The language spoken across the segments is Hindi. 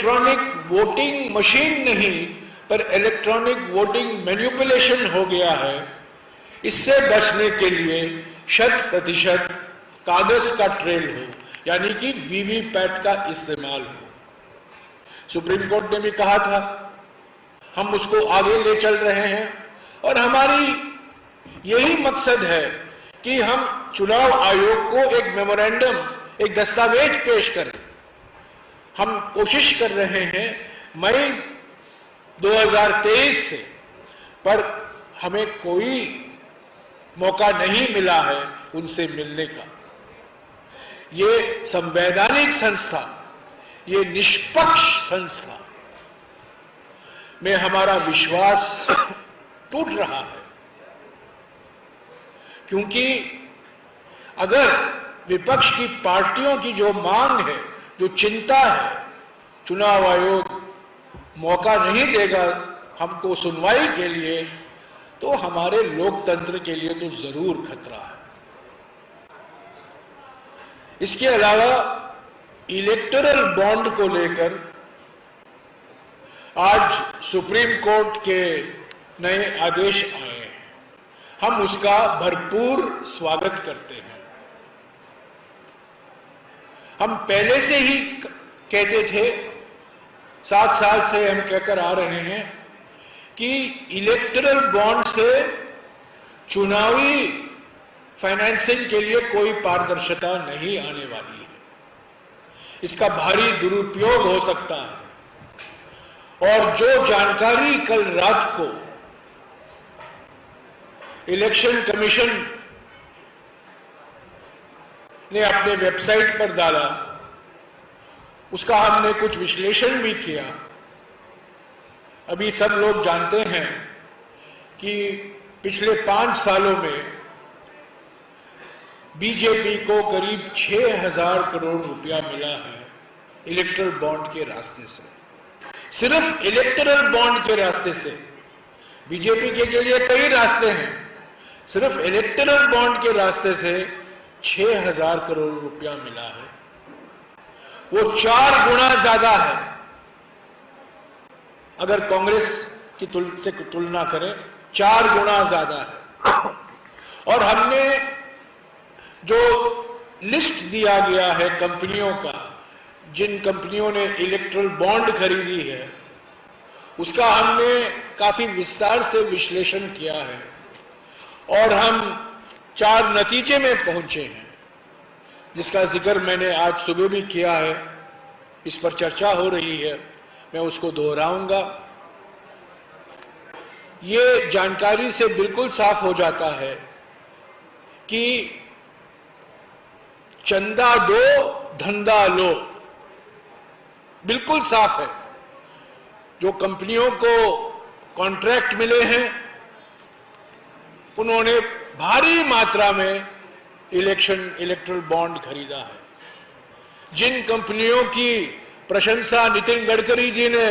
इलेक्ट्रॉनिक वोटिंग मशीन नहीं पर इलेक्ट्रॉनिक वोटिंग मैनिपुलेशन हो गया है, इससे बचने के लिए 100% कागज का ट्रेल हो, यानी कि वीवीपैट का इस्तेमाल हो। सुप्रीम कोर्ट ने भी कहा था, हम उसको आगे ले चल रहे हैं और हमारी यही मकसद है कि हम चुनाव आयोग को एक मेमोरेंडम, एक दस्तावेज पेश करें। हम कोशिश कर रहे हैं मई 2023 से, पर हमें कोई मौका नहीं मिला है उनसे मिलने का। ये संवैधानिक संस्था, ये निष्पक्ष संस्था में हमारा विश्वास टूट रहा है, क्योंकि अगर विपक्ष की पार्टियों की जो मांग है, जो चिंता है, चुनाव आयोग मौका नहीं देगा हमको सुनवाई के लिए, तो हमारे लोकतंत्र के लिए तो जरूर खतरा है। इसके अलावा इलेक्टोरल बॉन्ड को लेकर आज सुप्रीम कोर्ट के नए आदेश आए हैं, हम उसका भरपूर स्वागत करते हैं। हम पहले से ही कहते थे, 7 साल से हम कहकर आ रहे हैं कि इलेक्टोरल बॉन्ड से चुनावी फाइनेंसिंग के लिए कोई पारदर्शिता नहीं आने वाली है, इसका भारी दुरुपयोग हो सकता है। और जो जानकारी कल रात को इलेक्शन कमीशन ने अपने वेबसाइट पर डाला, उसका हमने कुछ विश्लेषण भी किया। अभी सब लोग जानते हैं कि पिछले 5 सालों में बीजेपी को करीब 6,000 करोड़ रुपया मिला है इलेक्टोरल बॉन्ड के रास्ते से, सिर्फ इलेक्टोरल बॉन्ड के रास्ते से। बीजेपी के लिए कई रास्ते हैं, सिर्फ इलेक्टोरल बॉन्ड के रास्ते से 6,000 करोड़ रुपया मिला है। वो 4 गुना ज्यादा है, अगर कांग्रेस की से तुलना करें, 4 गुना ज्यादा है। और हमने जो लिस्ट दिया गया है कंपनियों का, जिन कंपनियों ने इलेक्ट्रल बॉन्ड खरीदी है, उसका हमने काफी विस्तार से विश्लेषण किया है और हम 4 नतीजे में पहुंचे हैं, जिसका जिक्र मैंने आज सुबह भी किया है, इस पर चर्चा हो रही है, मैं उसको दोहराऊंगा। ये जानकारी से बिल्कुल साफ हो जाता है कि चंदा दो धंधा लो, बिल्कुल साफ है। जो कंपनियों को कॉन्ट्रैक्ट मिले हैं, उन्होंने भारी मात्रा में इलेक्टोरल बॉन्ड खरीदा है। जिन कंपनियों की प्रशंसा नितिन गडकरी जी ने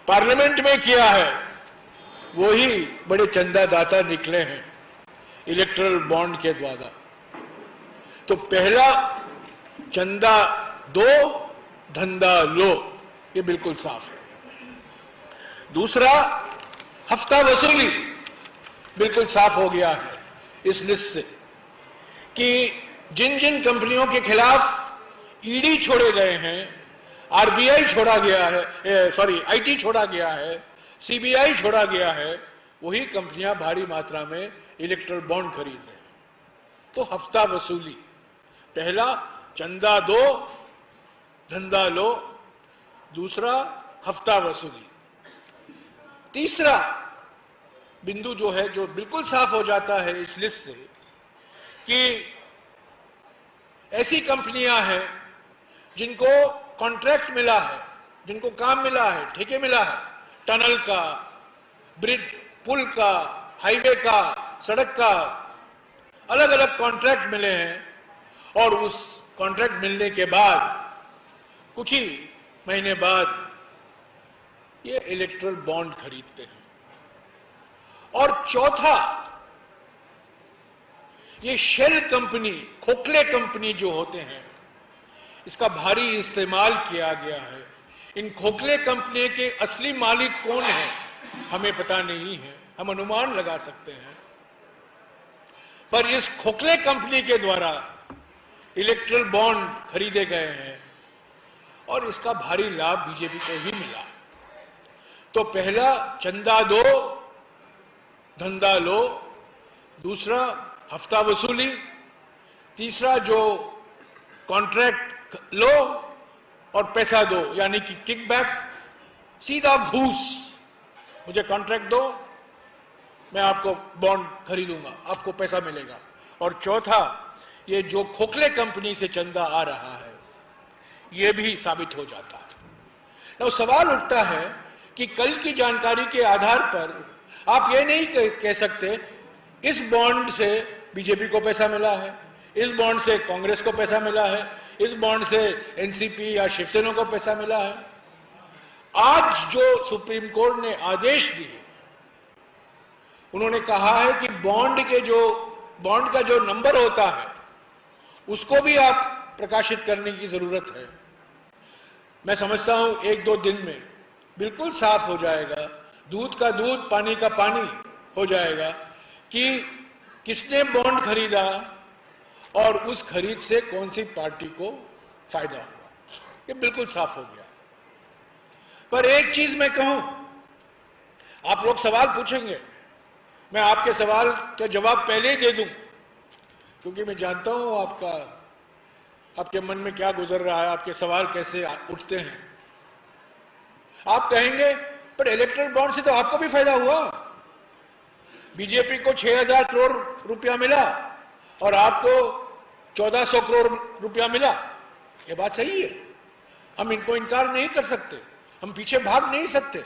पार्लियामेंट में किया है, वही बड़े चंदादाता निकले हैं इलेक्टोरल बॉन्ड के द्वारा। तो पहला, चंदा दो धंधा लो, ये बिल्कुल साफ है। दूसरा, हफ्ता वसूली बिल्कुल साफ हो गया है इस लिस्ट से कि जिन जिन कंपनियों के खिलाफ ईडी छोड़े गए हैं, आरबीआई छोड़ा गया है, आईटी छोड़ा गया है, सीबीआई छोड़ा गया है, वही कंपनियां भारी मात्रा में इलेक्टोरल बॉन्ड खरीद रहे हैं। तो हफ्ता वसूली, पहला चंदा दो धंधा लो, दूसरा हफ्ता वसूली। तीसरा बिंदु जो है, जो बिल्कुल साफ हो जाता है इस लिस्ट से, कि ऐसी कंपनियां हैं जिनको कॉन्ट्रैक्ट मिला है, जिनको काम मिला है, ठेके मिला है, टनल का, ब्रिज, पुल का, हाईवे का, सड़क का, अलग अलग कॉन्ट्रैक्ट मिले हैं, और उस कॉन्ट्रैक्ट मिलने के बाद कुछ ही महीने बाद ये इलेक्टोरल बॉन्ड खरीदते हैं। और चौथा, ये शेल कंपनी, खोखले कंपनी जो होते हैं, इसका भारी इस्तेमाल किया गया है। इन खोखले कंपनी के असली मालिक कौन है हमें पता नहीं है, हम अनुमान लगा सकते हैं। पर इस खोखले कंपनी के द्वारा इलेक्ट्रल बॉन्ड खरीदे गए हैं और इसका भारी लाभ बीजेपी को ही मिला। तो पहला, चंदा दो धंधा लो, दूसरा हफ्ता वसूली, तीसरा जो कॉन्ट्रैक्ट लो और पैसा दो, यानी कि किकबैक, सीधा घूस, मुझे कॉन्ट्रैक्ट दो, मैं आपको बॉन्ड खरीदूंगा, आपको पैसा मिलेगा। और चौथा, ये जो खोखले कंपनी से चंदा आ रहा है ये भी साबित हो जाता है। तो सवाल उठता है कि कल की जानकारी के आधार पर आप ये नहीं कह सकते इस बॉन्ड से बीजेपी को पैसा मिला है, इस बॉन्ड से कांग्रेस को पैसा मिला है, इस बॉन्ड से एनसीपी या शिवसेना को पैसा मिला है। आज जो सुप्रीम कोर्ट ने आदेश दिए, उन्होंने कहा है कि बॉन्ड का जो नंबर होता है उसको भी आप प्रकाशित करने की जरूरत है। मैं समझता हूं 1-2 दिन में बिल्कुल साफ हो जाएगा, दूध का दूध पानी का पानी हो जाएगा कि किसने बॉन्ड खरीदा और उस खरीद से कौन सी पार्टी को फायदा हुआ, ये बिल्कुल साफ हो गया। पर एक चीज मैं कहूं, आप लोग सवाल पूछेंगे, मैं आपके सवाल का जवाब पहले ही दे दूं, क्योंकि मैं जानता हूं आपके मन में क्या गुजर रहा है, आपके सवाल कैसे उठते हैं। आप कहेंगे पर इलेक्ट्रल बॉन्ड से तो आपको भी फायदा हुआ, बीजेपी को 6000 करोड़ रुपया मिला और आपको 1400 करोड़ रुपया मिला। ये बात सही है, हम इनको इनकार नहीं कर सकते, हम पीछे भाग नहीं सकते।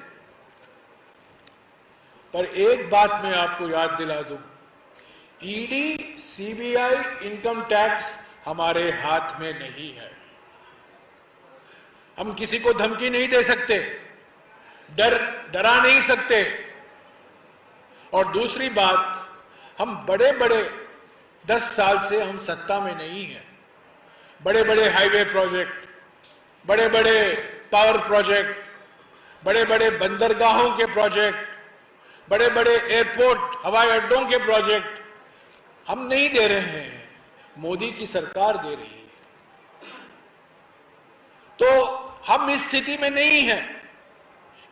पर एक बात मैं आपको याद दिला दूं, ईडी, सीबीआई, इनकम टैक्स हमारे हाथ में नहीं है। हम किसी को धमकी नहीं दे सकते, डरा नहीं सकते। और दूसरी बात, हम बड़े 10 साल से हम सत्ता में नहीं हैं। बड़े हाईवे प्रोजेक्ट, बड़े पावर प्रोजेक्ट, बड़े बंदरगाहों के प्रोजेक्ट, बड़े एयरपोर्ट, हवाई अड्डों के प्रोजेक्ट हम नहीं दे रहे हैं, मोदी की सरकार दे रही है। तो हम इस स्थिति में नहीं हैं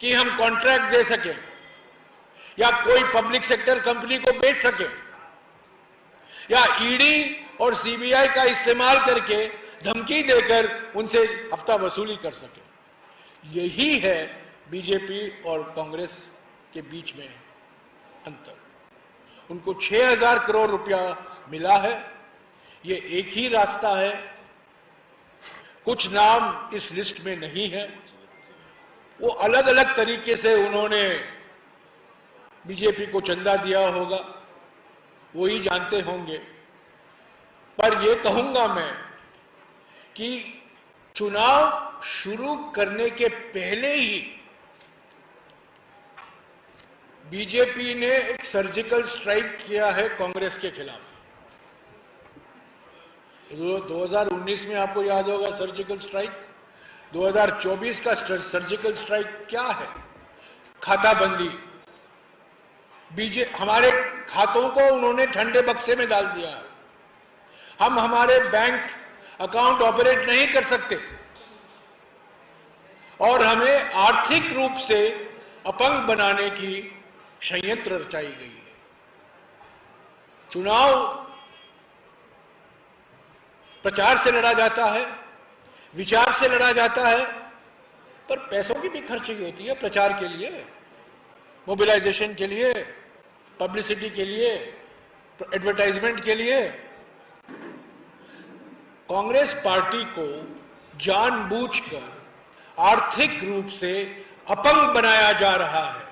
कि हम कॉन्ट्रैक्ट दे सकें या कोई पब्लिक सेक्टर कंपनी को बेच सके या ईडी और सीबीआई का इस्तेमाल करके धमकी देकर उनसे हफ्ता वसूली कर सके। यही है बीजेपी और कांग्रेस के बीच में अंतर। उनको 6000 करोड़ रुपया मिला है, ये एक ही रास्ता है। कुछ नाम इस लिस्ट में नहीं है, वो अलग अलग तरीके से उन्होंने बीजेपी को चंदा दिया होगा, वो ही जानते होंगे। पर ये कहूंगा मैं कि चुनाव शुरू करने के पहले ही बीजेपी ने एक सर्जिकल स्ट्राइक किया है कांग्रेस के खिलाफ। 2019 में आपको याद होगा सर्जिकल स्ट्राइक, 2024 का सर्जिकल स्ट्राइक क्या है? खाताबंदी। हमारे खातों को उन्होंने ठंडे बक्से में डाल दिया है। हम हमारे बैंक अकाउंट ऑपरेट नहीं कर सकते और हमें आर्थिक रूप से अपंग बनाने की षड्यंत्र रचाई गई है। चुनाव प्रचार से लड़ा जाता है, विचार से लड़ा जाता है, पर पैसों की भी खर्ची होती है प्रचार के लिए, मोबिलाइजेशन के लिए, पब्लिसिटी के लिए, एडवर्टाइजमेंट के लिए। कांग्रेस पार्टी को जानबूझकर आर्थिक रूप से अपंग बनाया जा रहा है।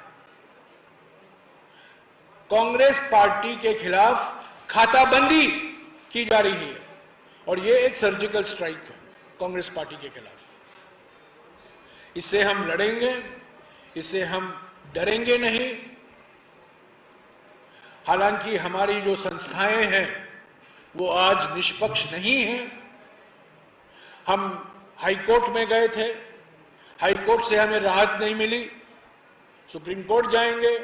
कांग्रेस पार्टी के खिलाफ खाताबंदी की जा रही है और यह एक सर्जिकल स्ट्राइक है कांग्रेस पार्टी के खिलाफ। इससे हम लड़ेंगे, इससे हम डरेंगे नहीं। हालांकि हमारी जो संस्थाएं हैं वो आज निष्पक्ष नहीं हैं। हम हाई कोर्ट में गए थे, हाई कोर्ट से हमें राहत नहीं मिली, सुप्रीम कोर्ट जाएंगे,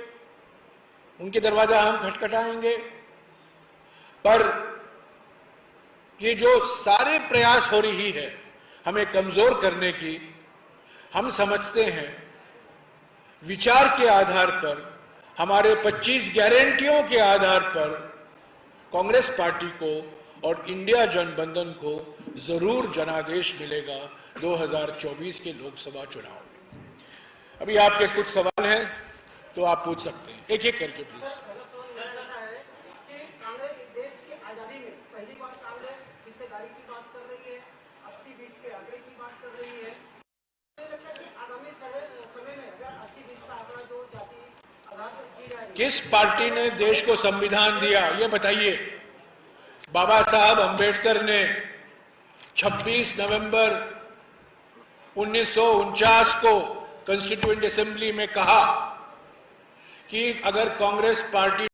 उनके दरवाजा हम खटखटाएंगे। पर ये जो सारे प्रयास हो रही है हमें कमजोर करने की, हम समझते हैं विचार के आधार पर, हमारे 25 गारंटियों के आधार पर कांग्रेस पार्टी को और इंडिया जनबंधन को जरूर जनादेश मिलेगा 2024 के लोकसभा चुनाव में। अभी आपके कुछ सवाल हैं तो आप पूछ सकते हैं, एक एक करके प्लीज। किस पार्टी ने देश को संविधान दिया ये बताइए? बाबा साहब अंबेडकर ने 26 नवंबर 1949 को कॉन्स्टिट्यूएंट असेंबली में कहा कि अगर कांग्रेस पार्टी